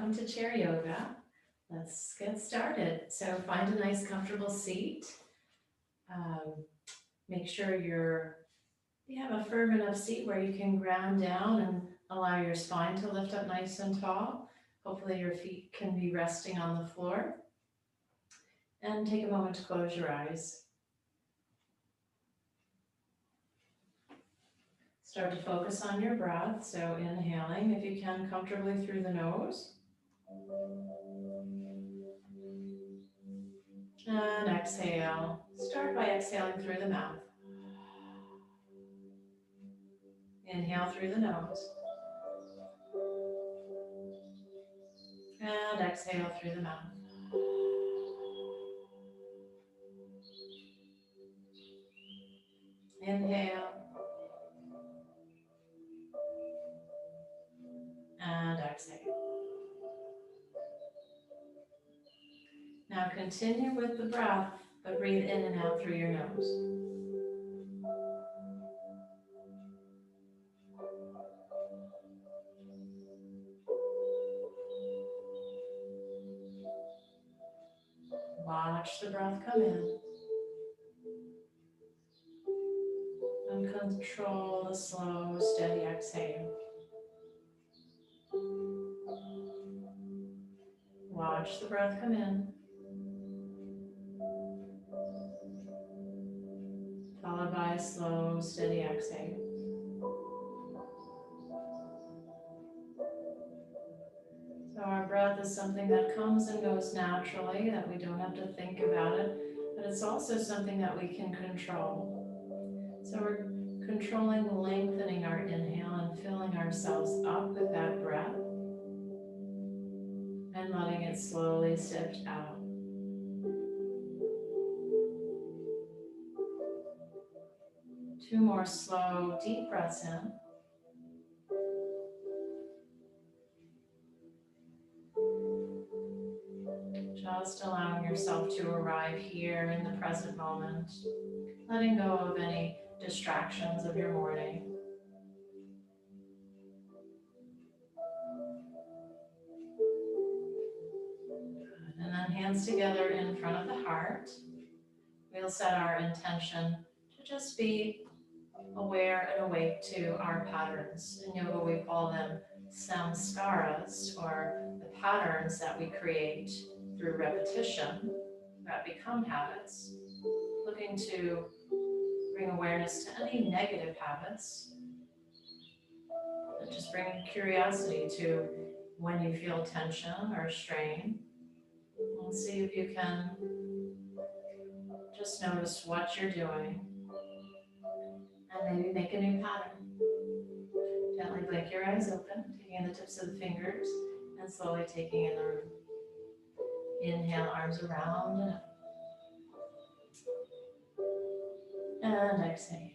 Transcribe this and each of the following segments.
welcome to chair yoga. Let's get started. So find a nice comfortable seat. Um, Make sure you have a firm enough seat where you can ground down and allow your spine to lift up nice and tall. Hopefully your feet can be resting on the floor. And take a moment to close your eyes. Start to focus on your breath. So inhaling, if you can, comfortably through the nose. And exhale. Start by exhaling through the mouth. Inhale through the nose. And exhale through the mouth. Inhale. And exhale. Now continue with the breath, but breathe in and out through your nose. Watch the breath come in. And control the slow, steady exhale. Watch the breath come in. Followed by a slow, steady exhale. So our breath is something that comes and goes naturally, that we don't have to think about it, but it's also something that we can control. So we're controlling, lengthening our inhale and filling ourselves up with that breath and letting it slowly sift out. Two more slow, deep breaths in. Just allowing yourself to arrive here in the present moment, letting go of any distractions of your morning. And then hands together in front of the heart. We'll set our intention to just be aware and awake to our patterns. In yoga, we call them samskaras, or the patterns that we create through repetition that become habits. Looking to bring awareness to any negative habits. Just bring curiosity to when you feel tension or strain. And see if you can just notice what you're doing. And maybe make a new pattern. Gently blink your eyes open, taking in the tips of the fingers and slowly taking in the room. Inhale, arms around and up. And exhale.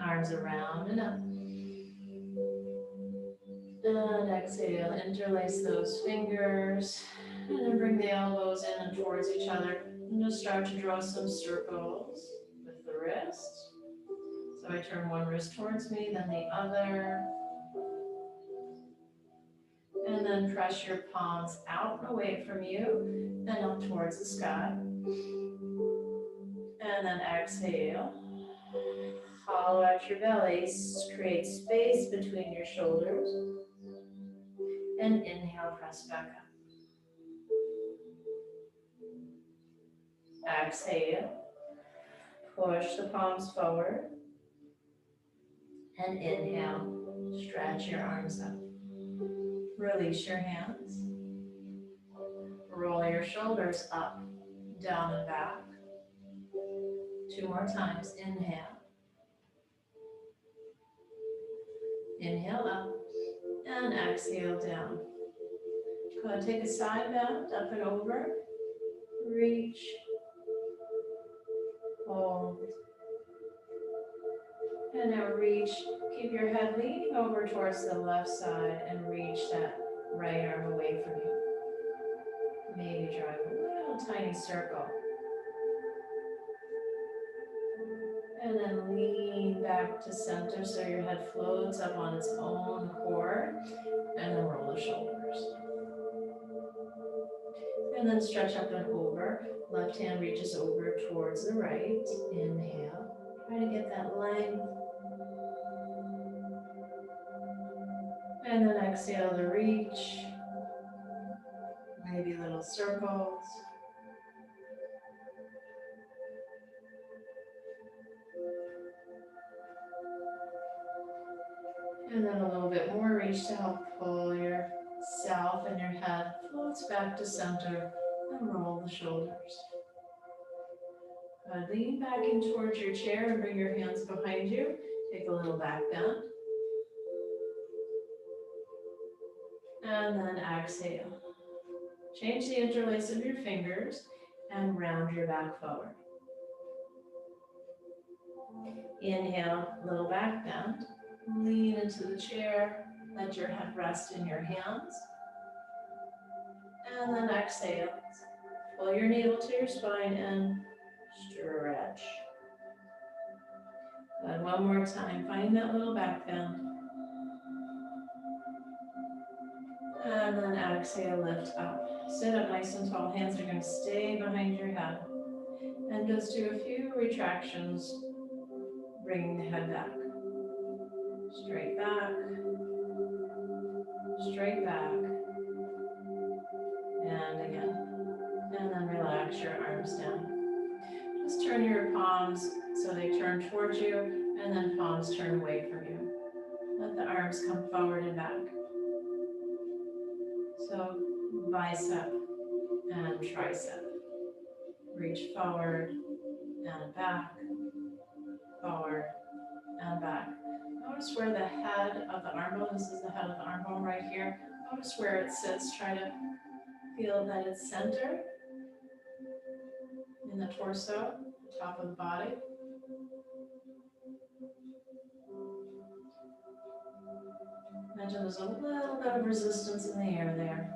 Arms around and up. And exhale, interlace those fingers. And then bring the elbows in and towards each other. And just start to draw some circles with the wrist. So I turn one wrist towards me, then the other. And then press your palms out and away from you and up towards the sky. And then exhale. Hollow out your belly. Create space between your shoulders. And inhale, press back up. Exhale. Push the palms forward. And inhale. Stretch your arms up. Release your hands. Roll your shoulders up, down and back. Two more times. Inhale. Inhale up. And exhale down. Go ahead, take a side bend, up and over. Reach. Hold. And now reach. Keep your head leaning over towards the left side and reach that right arm away from you. Maybe drive a little tiny circle. And then lean back to center so your head floats up on its own accord. and then roll the shoulders. And then stretch up and over. Left hand reaches over towards the right. Inhale. Try to get that length. And then exhale to reach. Maybe little circles. And then a little bit more reach to help pull yourself and your head floats back to center and roll the shoulders. Lean back in towards your chair and bring your hands behind you. Take a little back bend. And then exhale. Change the interlace of your fingers and round your back forward. Inhale, little back bend. Lean into the chair. Let your head rest in your hands. And then exhale. Pull your navel to your spine and stretch. Good. One more time. Find that little back bend. And then exhale, lift up. Sit up nice and tall. Hands are going to stay behind your head. And just do a few retractions, bringing the head back. Straight back. Straight back. And again. And then relax your arms down. Just turn your palms so they turn towards you, and then palms turn away from you. Let the arms come forward and back. So bicep and tricep. Reach forward and back, forward and back. Notice where the head of the arm bone, this is the head of the arm bone right here. Notice where it sits. Try to feel that it's centered in the torso, the top of the body. Imagine there's a little bit of resistance in the air there.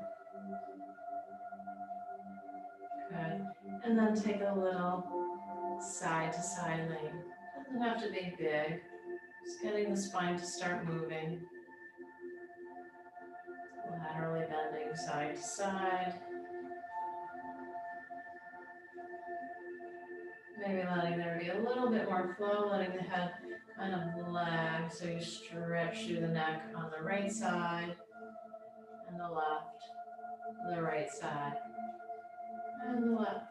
Good. And then take a little side to side lean. Doesn't have to be big. Just getting the spine to start moving. Laterally bending side to side. Maybe letting there be a little bit more flow, letting the head kind of lag so you stretch through the neck on the right side and the left, the right side and the left.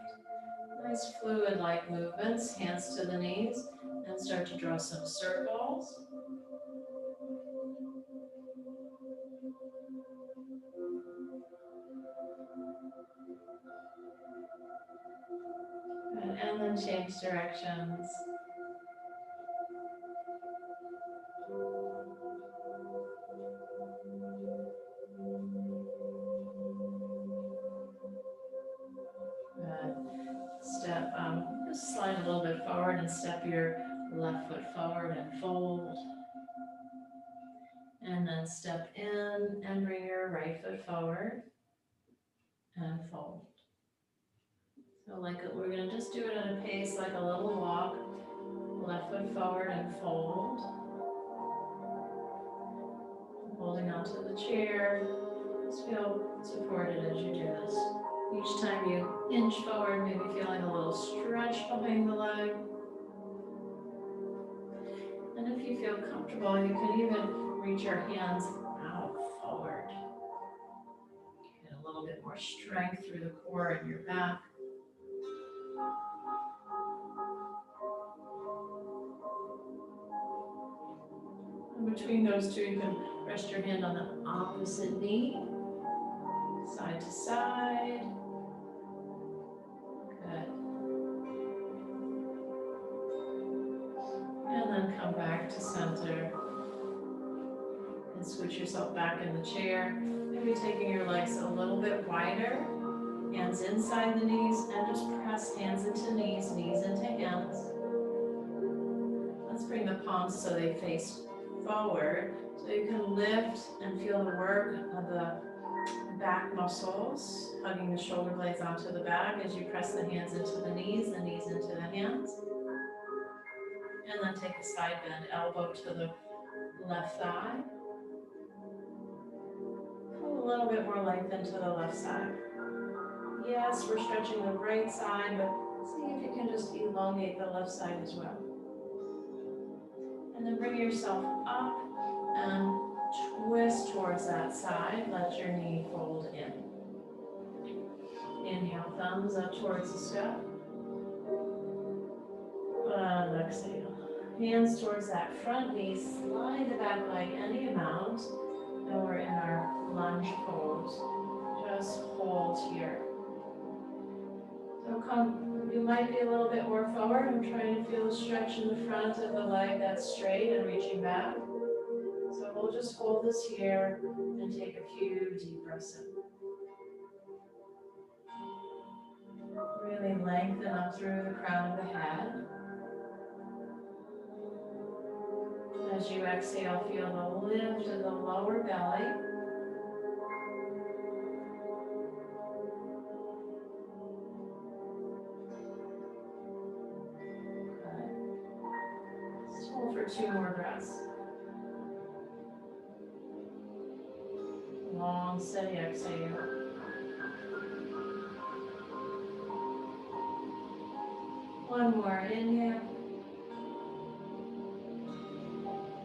Nice fluid-like movements, hands to the knees, and start to draw some circles. And then change directions. Good. Step, just slide a little bit forward and step your left foot forward and fold. And then step in and bring your right foot forward and fold. So we're going to just do it at a pace like a little walk. Left foot forward and fold. Holding onto the chair. Just feel supported as you do this. Each time you inch forward, maybe feeling a little stretch behind the leg. And if you feel comfortable, you can even reach your hands out forward. Get a little bit more strength through the core and your back. And between those two, you can rest your hand on the opposite knee, side to side. Good. And then come back to center. And switch yourself back in the chair. Maybe taking your legs a little bit wider. Hands inside the knees, and just press hands into knees, knees into hands. Let's bring the palms so they face forward. So you can lift and feel the work of the back muscles, hugging the shoulder blades onto the back as you press the hands into the knees into the hands. And then take a side bend, elbow to the left thigh. little bit more lengthen to the left side. Yes, we're stretching the right side, but see if you can just elongate the left side as well. And then bring yourself up and twist towards that side. Let your knee fold in. Inhale, thumbs up towards the sky. And exhale. Hands towards that front knee. Slide the back leg any amount. And we're in our lunge pose. Just hold here. So you might be a little bit more forward. I'm trying to feel a stretch in the front of the leg that's straight and reaching back. So we'll just hold this here and take a few deep breaths in. Really lengthen up through the crown of the head. As you exhale, feel the lift of the lower belly. Good. Just hold for 2 more breaths. Long, steady exhale. One more inhale.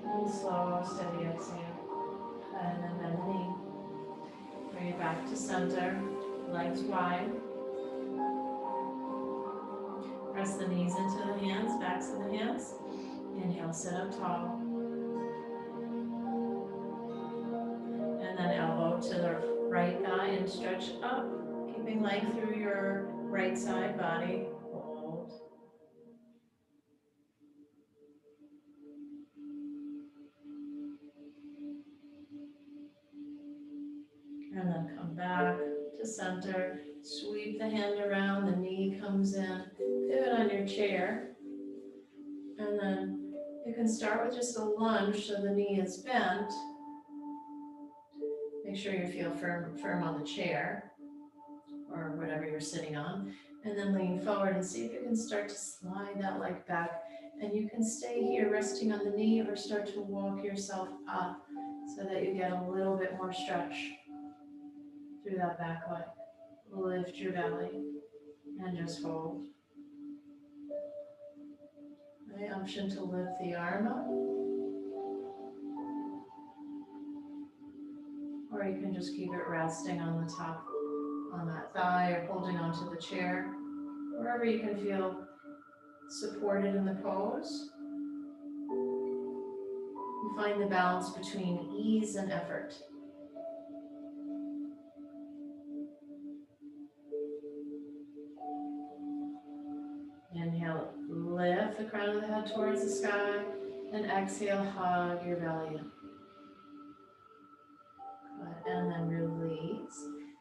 And slow, steady exhale. And then bend the knee. Bring it back to center. Legs wide. Press the knees into the hands, backs of the hands. Inhale, sit up tall. And then elbow to the right thigh and stretch up, keeping length through your right side body. Hold. And then come back to center. Sweep the hand around, the knee comes in. Pivot on your chair. And then you can start with just a lunge so the knee is bent. Make sure you feel firm on the chair or whatever you're sitting on. And then lean forward and see if you can start to slide that leg back. And you can stay here resting on the knee or start to walk yourself up so that you get a little bit more stretch through that back leg. Lift your belly and just hold. The option to lift the arm up, or you can just keep it resting on the top, on that thigh, or holding onto the chair, wherever you can feel supported in the pose. You find the balance between ease and effort. Inhale, lift the crown of the head towards the sky, and exhale, hug your belly in. Good. And then release.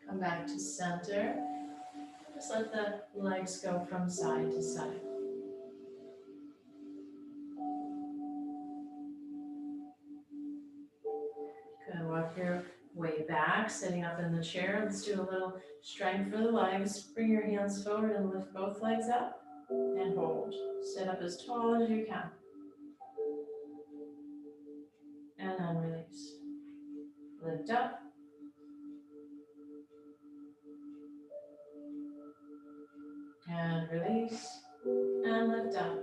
Come back to center. Just let the legs go from side to side. Good. Walk your way back, sitting up in the chair. Let's do a little strength for the legs. Bring your hands forward and lift both legs up. And hold. Sit up as tall as you can. And then release. Lift up. And release. And lift up.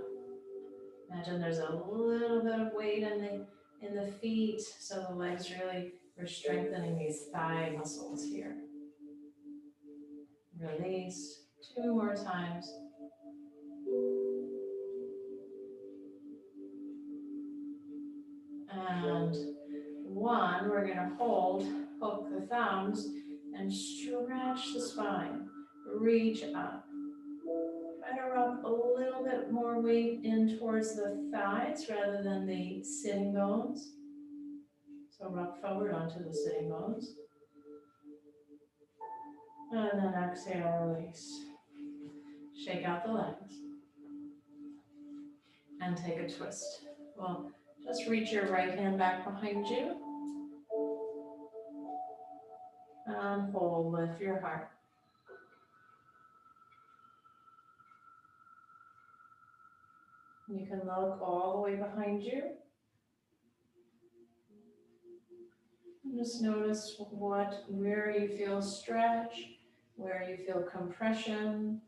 Imagine there's a little bit of weight in the feet, so the legs really, we're strengthening these thigh muscles here. Release. 2 more times. And 1, we're going to hold, hook the thumbs, and stretch the spine. Reach up. Try to rub a little bit more weight in towards the thighs rather than the sitting bones. So rub forward onto the sitting bones. And then exhale, release. Shake out the legs. And take a twist. Well, just reach your right hand back behind you. And hold, lift your heart. You can look all the way behind you. Just notice where you feel stretch, where you feel compression.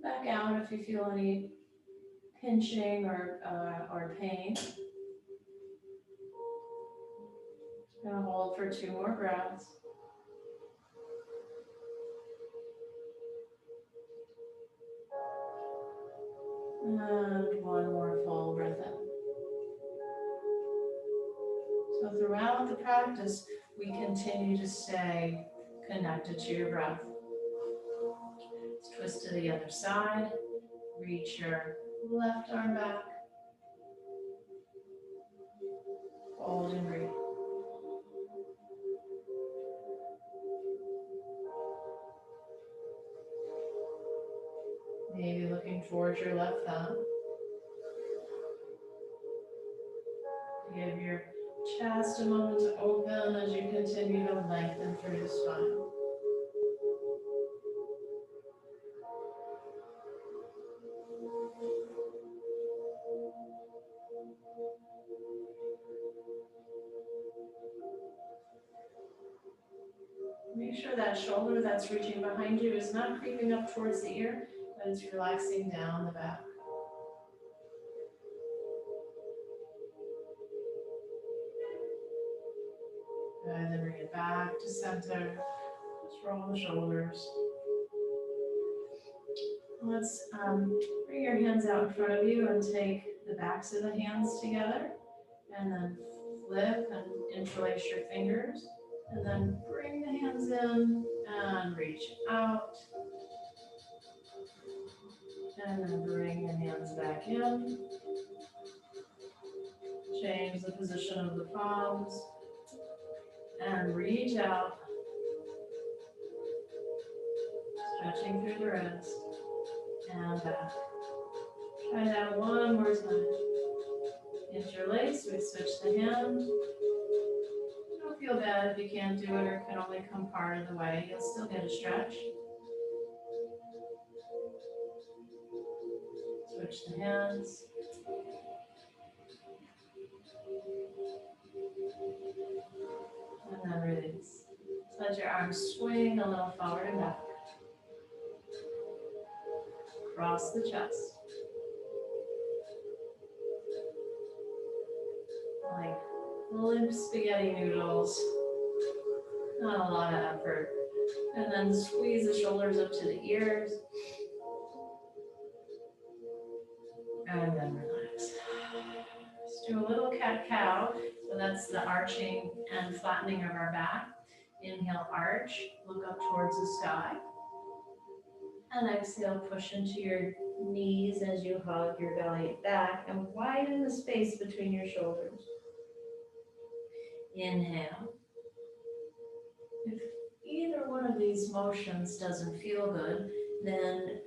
Back out if you feel any pinching or pain. Gonna hold for 2 more breaths. And 1 more full breath in. So throughout the practice, we continue to stay connected to your breath. Let's twist to the other side. Reach your left arm back. Fold and breathe. Maybe looking towards your left thumb. Give your chest a moment to open as you continue to lengthen through the spine. Make sure that shoulder that's reaching behind you is not creeping up towards the ear, but it's relaxing down the back. And then bring it back to center. Just roll the shoulders. Let's bring your hands out in front of you and take the backs of the hands together. And then flip and interlace your fingers. And then bring the hands in and reach out. And then bring the hands back in. Change the position of the palms. And reach out. Stretching through the wrist. And back. Try that one more time. Interlace, we switch the hand. Don't feel bad if you can't do it or can only come part of the way. You'll still get a stretch. Switch the hands. And then release. So let your arms swing a little forward and back. Cross the chest. Like limp spaghetti noodles. Not a lot of effort. And then squeeze the shoulders up to the ears. And then relax. Let's do a little cat-cow. So that's the arching and flattening of our back. Inhale, arch. Look up towards the sky. And exhale, push into your knees as you hug your belly back and widen the space between your shoulders. Inhale. If either one of these motions doesn't feel good, then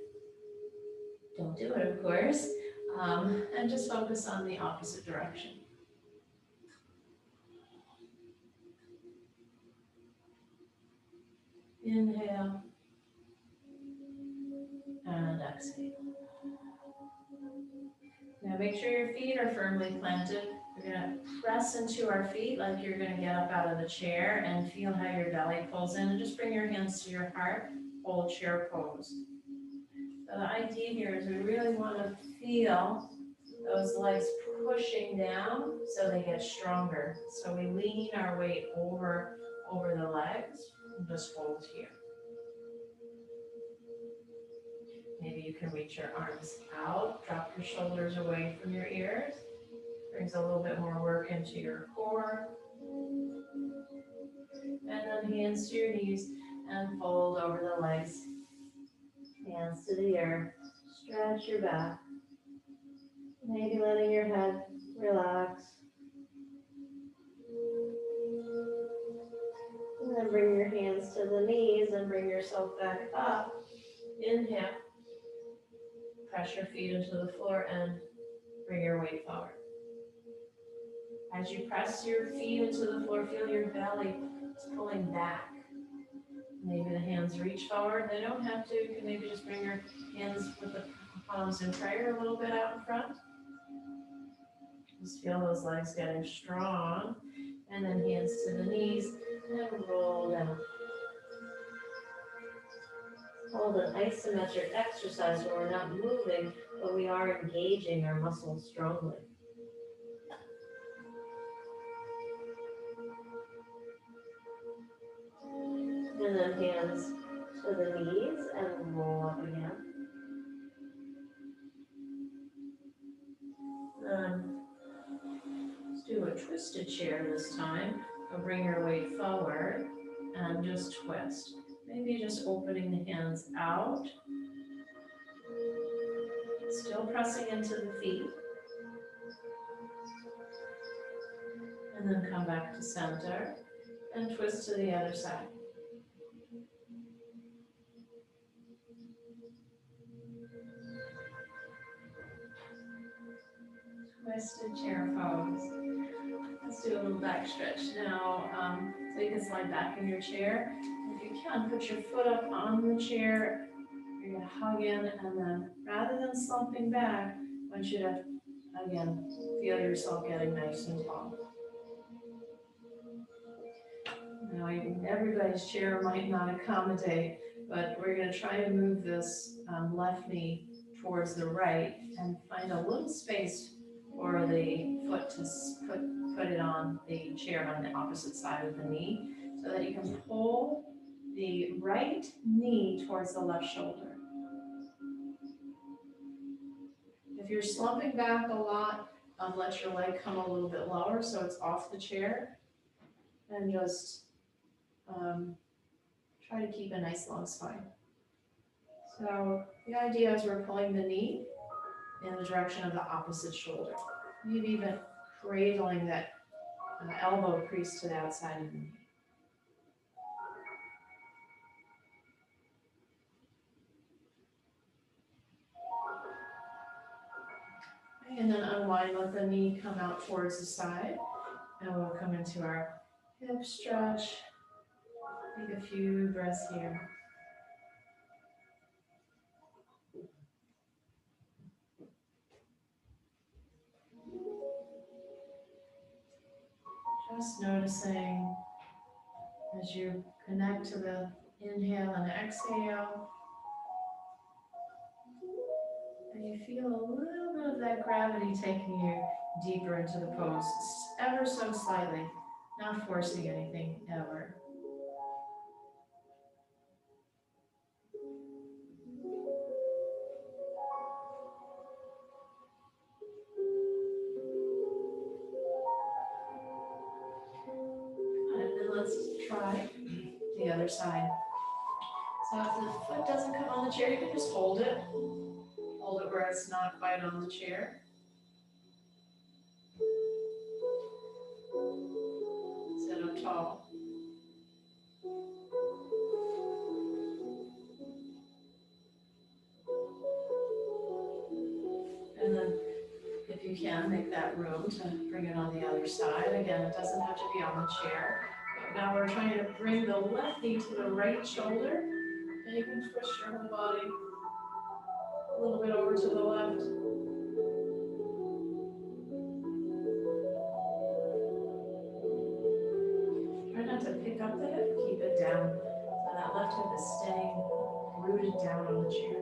don't do it, of course, and just focus on the opposite direction. Inhale. And exhale. Now make sure your feet are firmly planted. We're going to press into our feet like you're going to get up out of the chair and feel how your belly pulls in. And just bring your hands to your heart, hold chair pose. So the idea here is we really want to feel those legs pushing down so they get stronger. So we lean our weight over the legs and just hold here. Maybe you can reach your arms out, drop your shoulders away from your ears. Brings a little bit more work into your core. And then hands to your knees and fold over the legs. Hands to the earth. Stretch your back. Maybe letting your head relax. And then bring your hands to the knees and bring yourself back up. Inhale. Press your feet into the floor and bring your weight forward. As you press your feet into the floor, feel your belly pulling back. Maybe the hands reach forward. They don't have to. You can maybe just bring your hands with the palms in prayer a little bit out in front. Just feel those legs getting strong. And then hands to the knees and roll down. Hold an isometric exercise where we're not moving, but we are engaging our muscles strongly. And then hands to the knees and roll up again. Let's do a twisted chair this time. So bring your weight forward and just twist. Maybe just opening the hands out. Still pressing into the feet. And then come back to center and twist to the other side. Twisted chair pose. Let's do a little back stretch now. So you can slide back in your chair. If you can, put your foot up on the chair. You're going to hug in, and then rather than slumping back, I want you to, again, feel yourself getting nice and tall. Now, everybody's chair might not accommodate, but we're going to try to move this left knee towards the right and find a little space for the foot to put it on the chair on the opposite side of the knee, so that you can pull the right knee towards the left shoulder. If you're slumping back a lot, let your leg come a little bit lower so it's off the chair, and just try to keep a nice long spine. So the idea is we're pulling the knee in the direction of the opposite shoulder. Maybe even cradling that elbow crease to the outside of the knee. And then unwind, let the knee come out towards the side, and we'll come into our hip stretch. Take a few breaths here. Just noticing as you connect to the inhale and exhale, and you feel a little bit of that gravity taking you deeper into the pose, ever so slightly, not forcing anything ever. And let's try the other side. So if the foot doesn't come on the chair, you can just hold it. Hold it where it's not quite on the chair. Sit up tall. And then, if you can, make that room to bring it on the other side. Again, it doesn't have to be on the chair. But now we're trying to bring the left knee to the right shoulder. And you can twist your whole body a little bit over to the left. Try not to pick up the hip, keep it down. So that left hip is staying rooted down on the chair.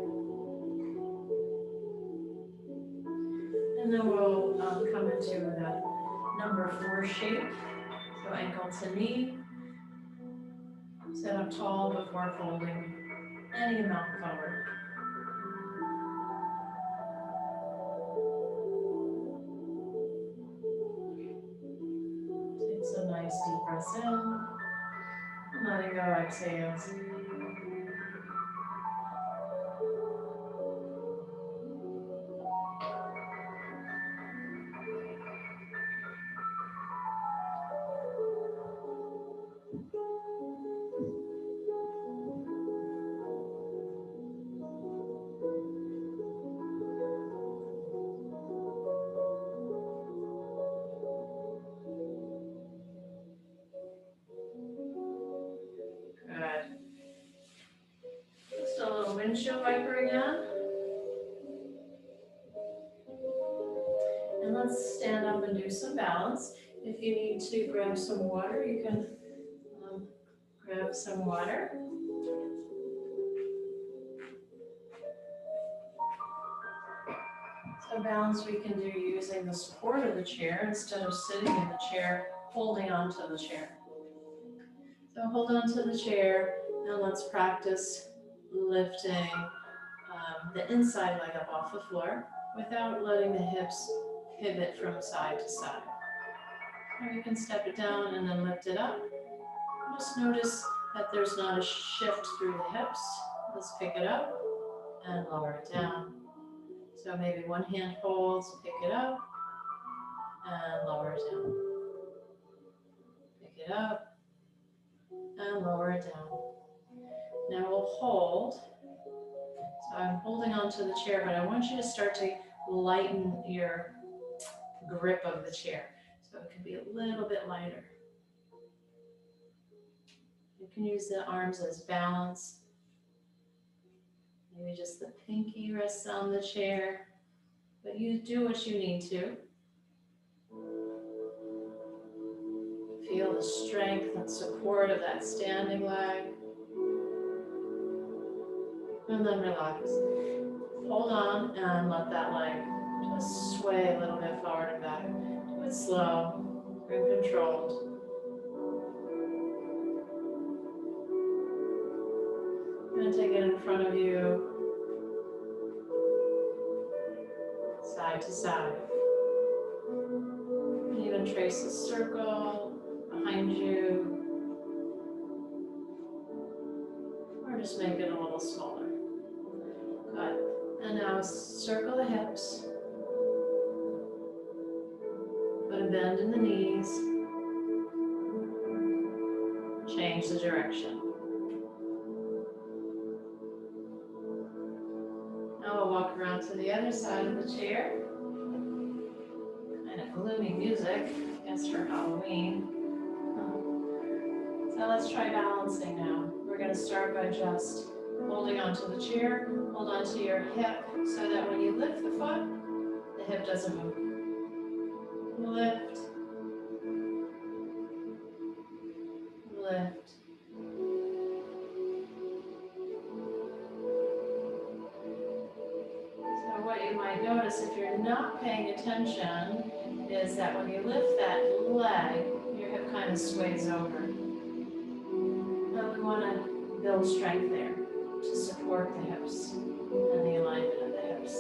And then we'll come into the number 4 shape. So ankle to knee. Sit up tall before folding any amount forward. Take some nice deep breaths in, and letting go exhales. Good. Just a little windshield wiper again. And let's stand up and do some balance. If you need to grab some water, you can grab some water. So balance we can do using the support of the chair instead of sitting in the chair, holding onto the chair. So hold on to the chair and let's practice lifting the inside leg up off the floor without letting the hips pivot from side to side. Or you can step it down and then lift it up. Just notice that there's not a shift through the hips. Let's pick it up and lower it down. So maybe one hand holds, pick it up and lower it down. Pick it up and lower it down. Now we'll hold. So I'm holding onto the chair, but I want you to start to lighten your grip of the chair. So it can be a little bit lighter. You can use the arms as balance. Maybe just the pinky rests on the chair, but you do what you need to. Feel the strength and support of that standing leg. And then relax. Hold on and let that leg just sway a little bit forward and back. Do it slow and controlled. I'm going to take it in front of you, side to side. And even trace a circle behind you, or just make it a little smaller. Good. And now circle the hips. Put a bend in the knees. Change the direction. Now we'll walk around to the other side of the chair. Kind of gloomy music, I guess, for Halloween. So let's try balancing now. We're going to start by just holding onto the chair. Hold onto your hip so that when you lift the foot, the hip doesn't move. Lift. Lift. So what you might notice if you're not paying attention is that when you lift that leg, your hip kind of sways over. Now we want to build strength there to support the hips and the alignment of the hips.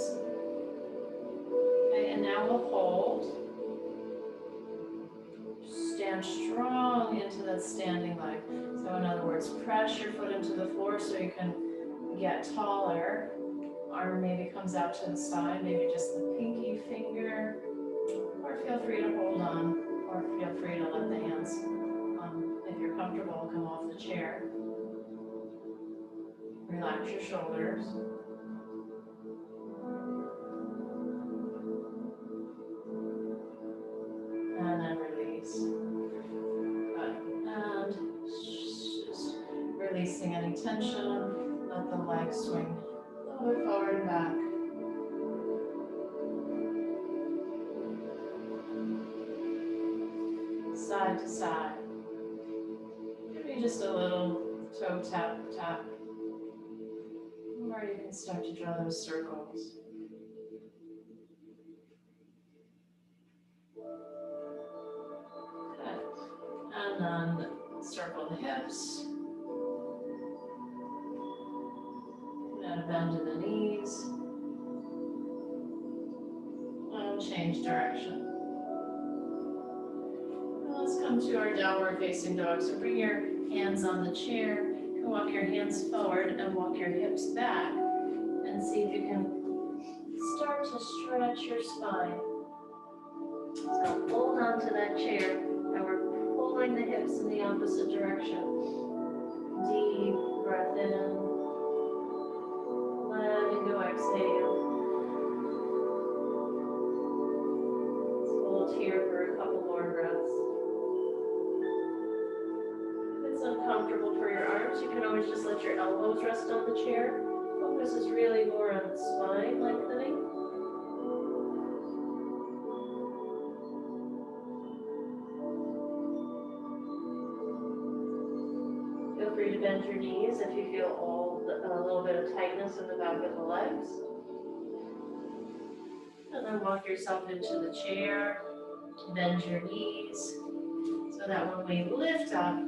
Okay, and now we'll hold. Stand strong into that standing leg. So in other words, press your foot into the floor so you can get taller. Arm maybe comes out to the side, maybe just the pinky finger. Or feel free to hold on, or feel free to let the hands, if you're comfortable, come off the chair. Relax your shoulders. And then release. Good. And just releasing any tension. Let the legs swing a little bit forward and back. Side to side. Maybe just a little toe tap, tap. Or you can start to draw those circles. Good. And then circle the hips. And a bend in the knees. And change direction. Let's come to our downward facing dog. So bring your hands on the chair. You can walk your hands forward and walk your hips back. And see if you can start to stretch your spine. So hold on to that chair. And we're pulling the hips in the opposite direction. Deep breath in. Letting go, exhale. Let's hold here for a couple more breaths. Uncomfortable for your arms, you can always just let your elbows rest on the chair. Focus is really more on the spine lengthening. free to bend your knees if you feel a little bit of tightness in the back of the legs. And then walk yourself into the chair, bend your knees, so that when we lift up,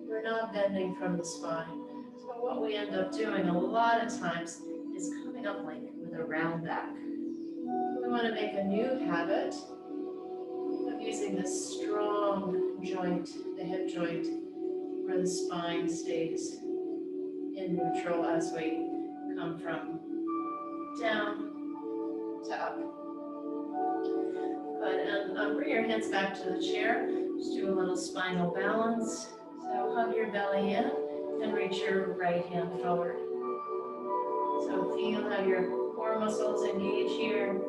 we're not bending from the spine. So what we end up doing a lot of times is coming up like with a round back. We want to make a new habit of using this strong joint, the hip joint, where the spine stays in neutral as we come from down to up. Good, and bring your hands back to the chair. Just do a little spinal balance. So hug your belly in and reach your right hand forward. So feel how your core muscles engage here.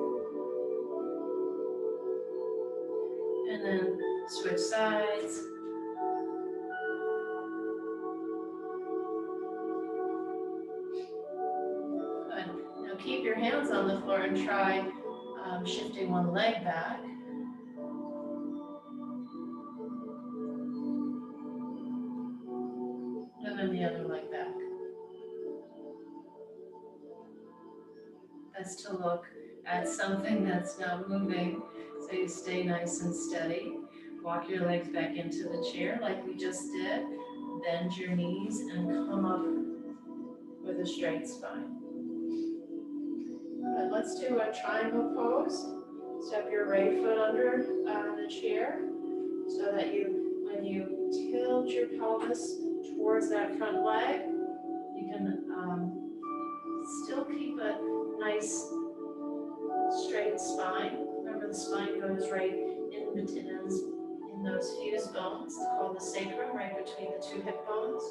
And then switch sides. Good. Now keep your hands on the floor and try shifting one leg back. And then the other leg back. That's to look at something that's not moving, so you stay nice and steady. Walk your legs back into the chair like we just did. Bend your knees and come up with a straight spine. Good. Let's do a triangle pose. Step your right foot under the chair so that when you tilt your pelvis towards that front leg, you can still keep a nice straight spine. Remember, the spine goes right in those fused bones called the sacrum, right between the two hip bones.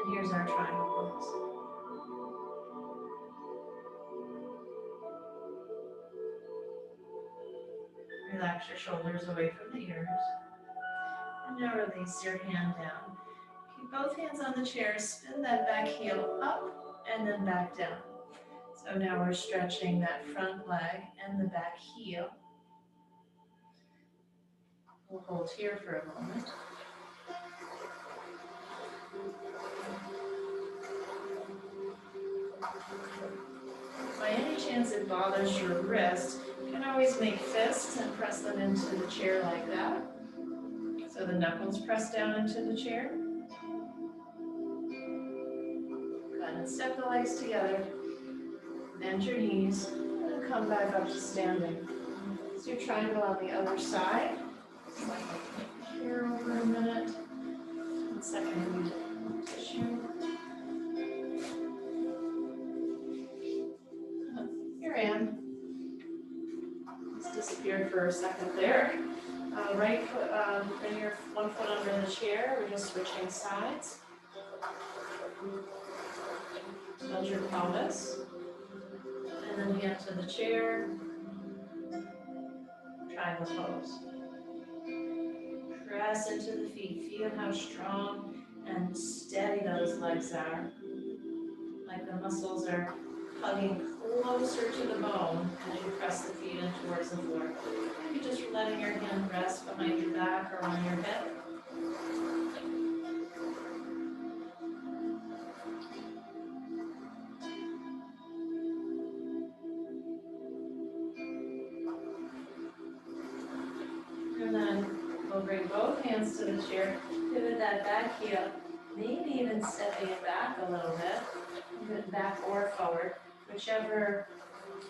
And here's our triangle pose. Relax your shoulders away from the ears. And now release your hand down. Keep both hands on the chair, spin that back heel up and then back down. So now we're stretching that front leg and the back heel. We'll hold here for a moment. If by any chance it bothers your wrist, you can always make fists and press them into the chair like that. So the knuckles press down into the chair. Go ahead and step the legs together. Bend your knees and come back up to standing. Let's do triangle on the other side. Just like here over a minute. 1 second, tissue. Here I am. Just disappeared for a second there. Right foot, bring your 1 foot under the chair. We're just switching sides. Tilt your pelvis. And then hand to the chair. Triangle pose. Press into the feet. Feel how strong and steady those legs are. Like the muscles are hugging closer to the bone as you press the feet in towards the floor. Maybe just letting your hand rest behind your back or on your hip. And then we'll bring both hands to the chair, pivot that back heel, maybe even stepping it back a little bit, even back or forward, whichever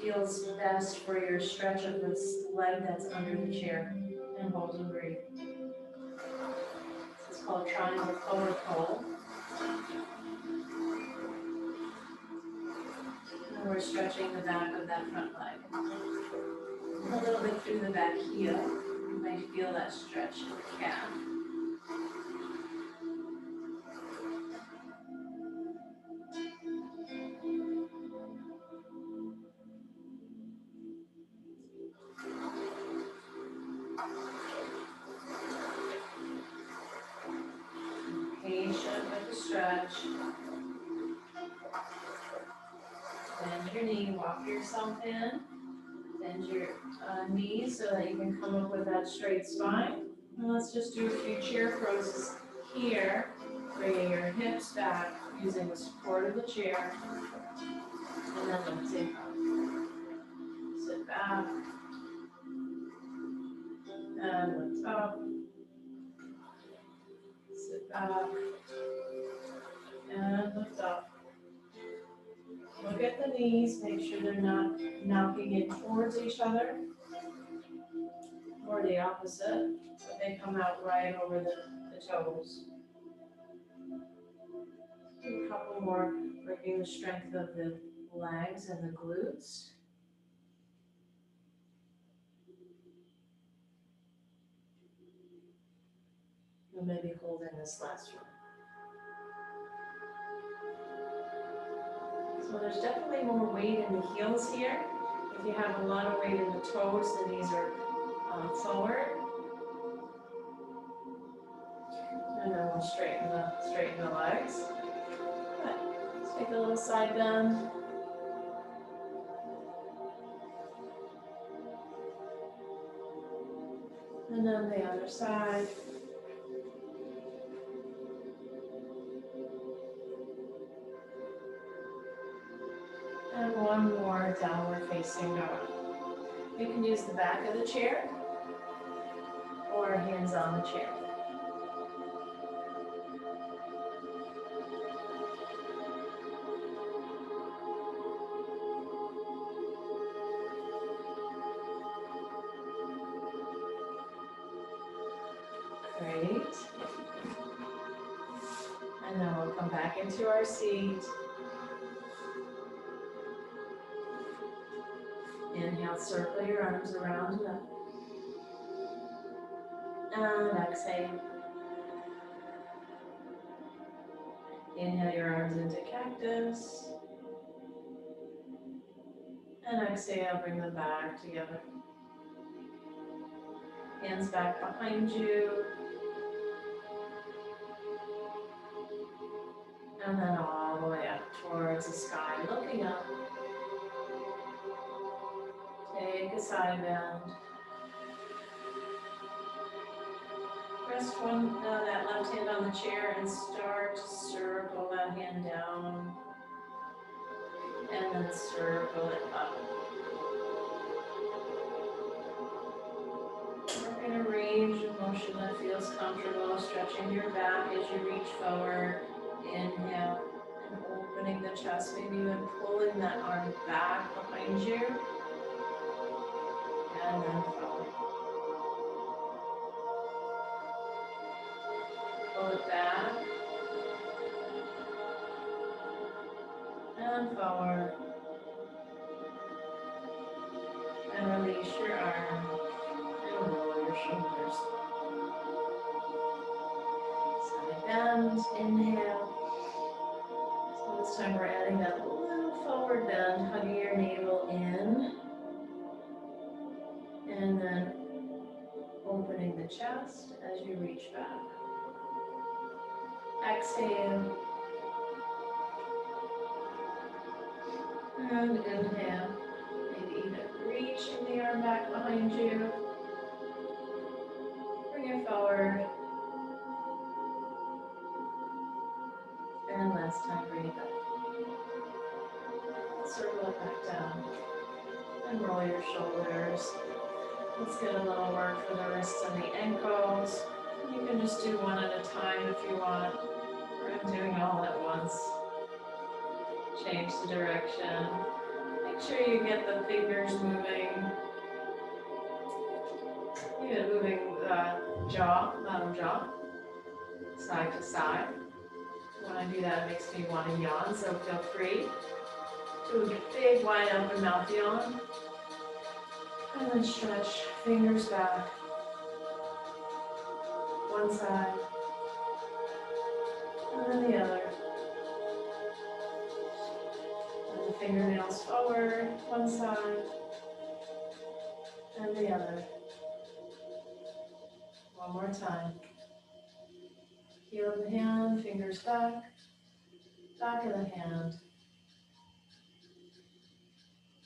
feels best for your stretch of this leg that's under the chair, and hold and breathe. This is called triangle forward fold. And we're stretching the back of that front leg. A little bit through the back heel. You might feel that stretch in the calf. Patient with the stretch. Bend your knee, walk yourself in. Bend your knees so that you can come up with that straight spine. And let's just do a few chair poses here. Bringing your hips back using the support of the chair. And then lifting up. Sit back. And lift up. Sit back. And lift up. Look at the knees. Make sure they're not knocking in towards each other. Or the opposite. But they come out right over the toes. A couple more, working the strength of the legs and the glutes. And maybe hold in this last one. So there's definitely more weight in the heels here. If you have a lot of weight in the toes, the knees are forward. And then we'll straighten the legs. Good. Let's take a little side bend. And then the other side. And one more downward facing dog. You can use the back of the chair or hands on the chair. Great. And then we'll come back into our seat. Inhale, circle your arms around and up. And exhale. Inhale your arms into cactus. And exhale, bring them back together. Hands back behind you. And then all the way up towards the sky, looking up. Take a side bend. Rest that left hand on the chair and start to circle that hand down. And then circle it up. We're in a range of motion that feels comfortable, stretching your back as you reach forward. Inhale, and opening the chest, maybe even pulling that arm back behind you. And then forward. Pull it back. And forward. And release your arm. And roll your shoulders. Side bend, inhale. So this time we're adding that little forward bend, hugging your navel in. And then opening the chest as you reach back. Exhale. And inhale. Maybe even reaching the arm back behind you. Bring it forward. And last time, bring it up. Circle it back down. And roll your shoulders. Let's get a little work for the wrists and the ankles. You can just do one at a time if you want. Or I'm doing all at once. Change the direction. Make sure you get the fingers moving. Even moving the jaw, bottom jaw, side to side. When I do that, it makes me want to yawn, so feel free. Do a big, wide open mouth yawn. And then stretch, fingers back. One side. And then the other. And the fingernails forward, one side. And the other. One more time. Heel of the hand, fingers back. Back of the hand.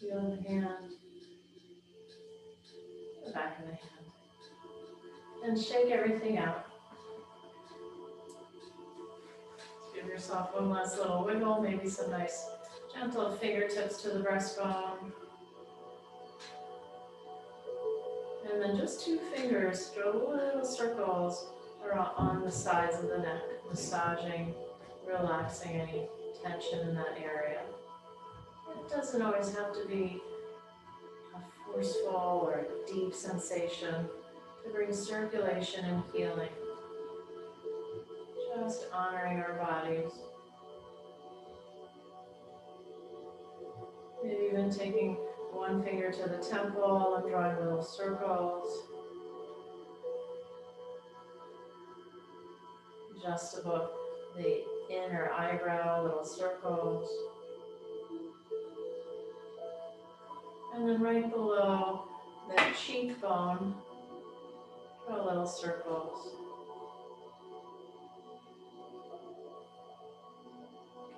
Heel of the hand. The back of the hand. And shake everything out. off one last little wiggle, maybe some nice gentle fingertips to the breastbone. And then just 2 fingers, draw little circles on the sides of the neck, massaging, relaxing any tension in that area. It doesn't always have to be a forceful or deep sensation to bring circulation and healing. Just honoring our bodies. Maybe even taking one finger to the temple and drawing little circles just above the inner eyebrow, little circles. And then right below the cheekbone, draw little circles.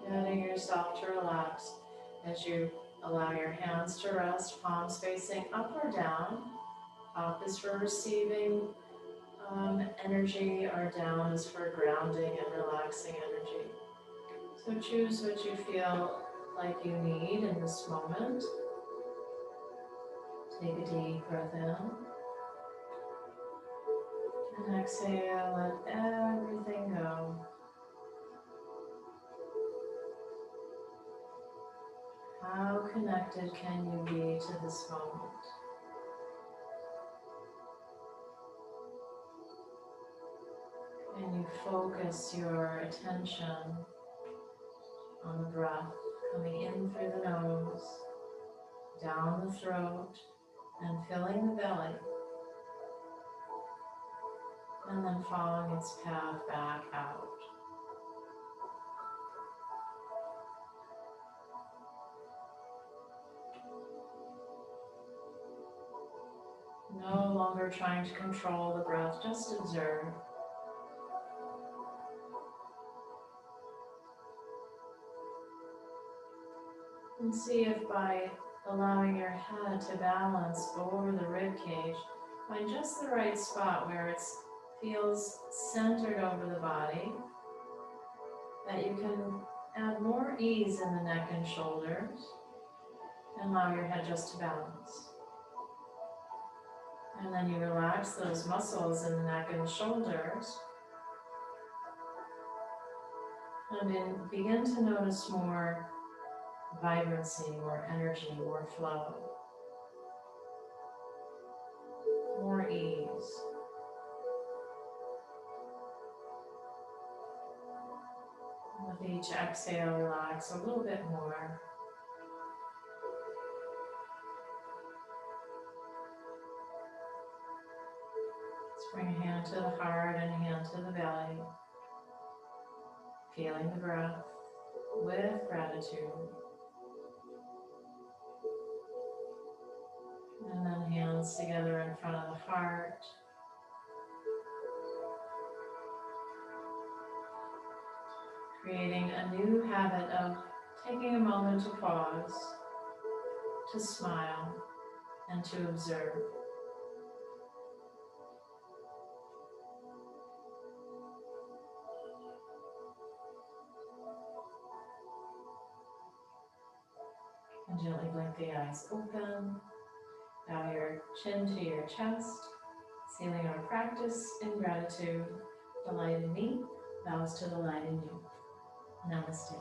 Getting yourself to relax as you allow your hands to rest, palms facing up or down. Up is for receiving energy, or down is for grounding and relaxing energy. So choose what you feel like you need in this moment. Take a deep breath in. And exhale, let everything go. How connected can you be to this moment? Can you focus your attention on the breath coming in through the nose, down the throat, and filling the belly, and then following its path back out. No longer trying to control the breath, just observe. And see if by allowing your head to balance over the rib cage, find just the right spot where it feels centered over the body, that you can add more ease in the neck and shoulders, and allow your head just to balance. And then you relax those muscles in the neck and shoulders, and then begin to notice more vibrancy, more energy, more flow, more ease. With each exhale, relax a little bit more. Let's bring a hand to the heart and a hand to the belly. Feeling the breath with gratitude. And then hands together in front of the heart. Creating a new habit of taking a moment to pause, to smile, and to observe. And gently blink the eyes open. Bow your chin to your chest, sealing our practice in gratitude. The light in me bows to the light in you. Namaste.